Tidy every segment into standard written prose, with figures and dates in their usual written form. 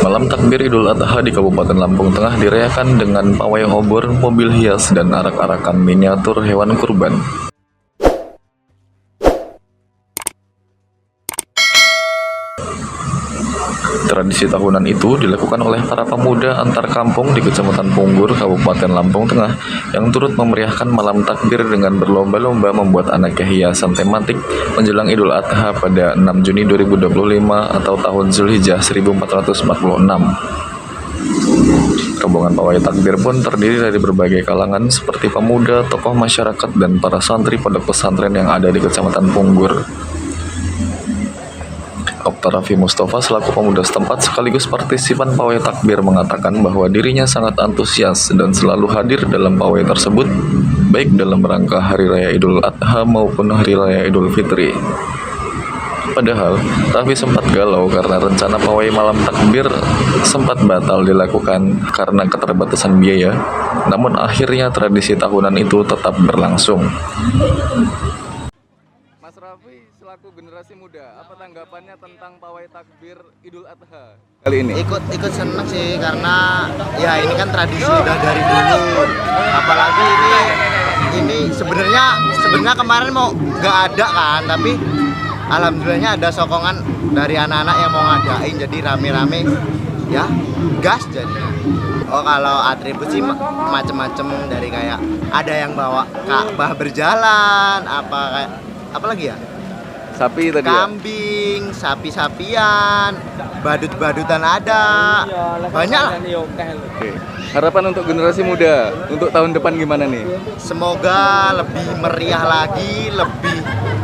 Malam takbir Idul Adha di Kabupaten Lampung Tengah dirayakan dengan pawai obor, mobil hias, dan arak-arakan miniatur hewan kurban. Tradisi tahunan itu dilakukan oleh para pemuda antar kampung di Kecamatan Punggur, Kabupaten Lampung Tengah, yang turut memeriahkan malam takbir dengan berlomba-lomba membuat aneka hiasan tematik menjelang Idul Adha pada 6 Juni 2025 atau tahun Zulhijjah 1446. Rombongan pawai takbir pun terdiri dari berbagai kalangan seperti pemuda, tokoh masyarakat, dan para santri pondok pesantren yang ada di Kecamatan Punggur. Dr. Raffi Mustafa selaku pemuda setempat sekaligus partisipan pawai takbir mengatakan bahwa dirinya sangat antusias dan selalu hadir dalam pawai tersebut, baik dalam rangka Hari Raya Idul Adha maupun Hari Raya Idul Fitri. Padahal, Raffi sempat galau karena rencana pawai malam takbir sempat batal dilakukan karena keterbatasan biaya, namun akhirnya tradisi tahunan itu tetap berlangsung. Mas Raffi selaku generasi muda, apa tanggapannya tentang pawai takbir Idul Adha kali ini? Ikut seneng sih, karena ya ini kan tradisi udah dari dulu. Apalagi ini sebenarnya kemarin mau nggak ada kan, tapi alhamdulillahnya ada sokongan dari anak-anak yang mau ngadain, jadi rame-rame ya gas jadi. Oh, kalau atribut sih macem-macem, dari kayak ada yang bawa Ka'bah berjalan, apa lagi ya? Sapi tadi Kambing, sapi-sapian, badut-badutan ada, banyak lah. Oke. Harapan untuk generasi muda untuk tahun depan gimana nih? Semoga lebih meriah lagi, lebih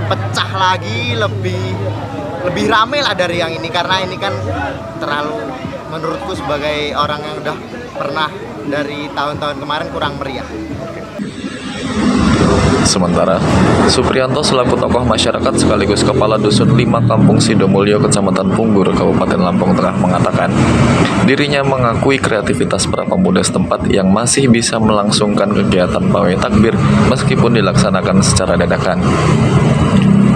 pecah lagi, lebih rame lah dari yang ini, karena ini kan terlalu, menurutku sebagai orang yang udah pernah dari tahun-tahun kemarin, kurang meriah. Sementara, Supriyanto selaku tokoh masyarakat sekaligus Kepala Dusun 5 Kampung Sidomulyo, Kecamatan Punggur, Kabupaten Lampung Tengah mengatakan, dirinya mengakui kreativitas para pemuda setempat yang masih bisa melangsungkan kegiatan pawai takbir meskipun dilaksanakan secara dadakan.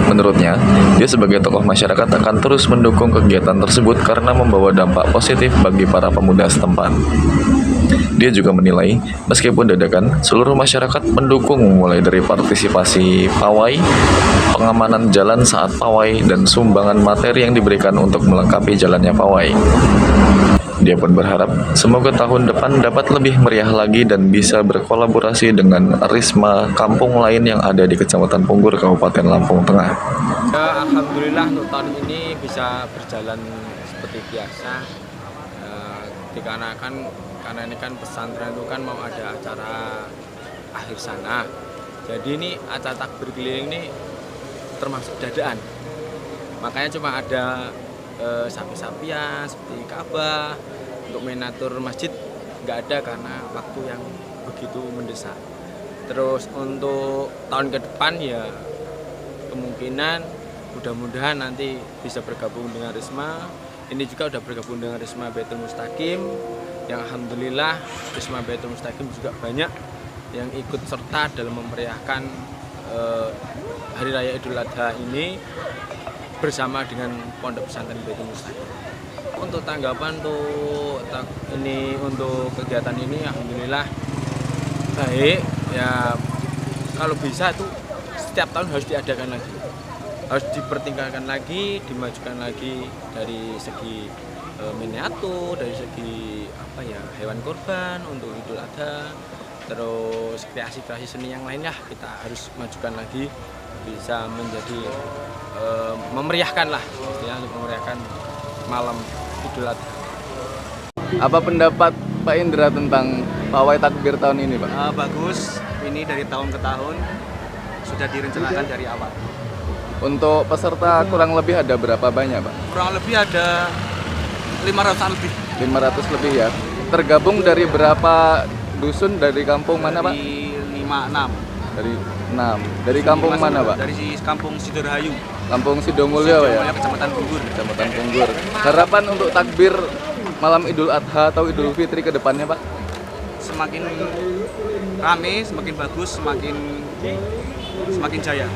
Menurutnya, dia sebagai tokoh masyarakat akan terus mendukung kegiatan tersebut karena membawa dampak positif bagi para pemuda setempat. Dia juga menilai, meskipun dadakan, seluruh masyarakat mendukung mulai dari partisipasi pawai, pengamanan jalan saat pawai, dan sumbangan materi yang diberikan untuk melengkapi jalannya pawai. Dia pun berharap semoga tahun depan dapat lebih meriah lagi dan bisa berkolaborasi dengan Risma kampung lain yang ada di Kecamatan Punggur, Kabupaten Lampung Tengah. Ya, alhamdulillah untuk tahun ini bisa berjalan seperti biasa. Dikarenakan karena ini kan pesantren itu kan mau ada acara akhir sana. Jadi ini acara takbir keliling ini termasuk dadaan. Makanya cuma ada sapi-sapian seperti Ka'bah. Untuk miniatur masjid nggak ada karena waktu yang begitu mendesak. Terus untuk tahun ke depan ya kemungkinan mudah-mudahan nanti bisa bergabung dengan Risma. Ini juga udah bergabung dengan Risma Baitul Mustaqim, yang alhamdulillah Risma Baitul Mustaqim juga banyak yang ikut serta dalam memeriahkan Hari Raya Idul Adha ini bersama dengan Pondok Pesantren Baitul Mustaqim. Untuk tanggapan untuk kegiatan ini alhamdulillah baik ya. Kalau bisa itu setiap tahun harus diadakan lagi, harus dipertingkatkan lagi, dimajukan lagi dari segi miniatur, dari segi hewan kurban untuk Idul Adha, terus kreasi-kreasi seni yang lainnya kita harus majukan lagi, bisa menjadi memeriahkan lah, istilahnya untuk memeriahkan malam Idul Adha. Apa pendapat Pak Indra tentang pawai takbir tahun ini, Pak? Bagus, ini dari tahun ke tahun sudah direncanakan dari awal. Untuk peserta kurang lebih ada berapa banyak, Pak? Kurang lebih ada 500-an lebih. 500 lebih ya. Tergabung dari berapa dusun, dari kampung mana, Pak? Dari 5-6. Dari 6. Dari kampung mana, Pak? Dari kampung Sidorahayu. Kampung Sidomulyo ya. Kecamatan Punggur. Kecamatan Punggur. Harapan untuk takbir malam Idul Adha atau Idul Fitri ke depannya, Pak? Semakin rame, semakin bagus, semakin jaya.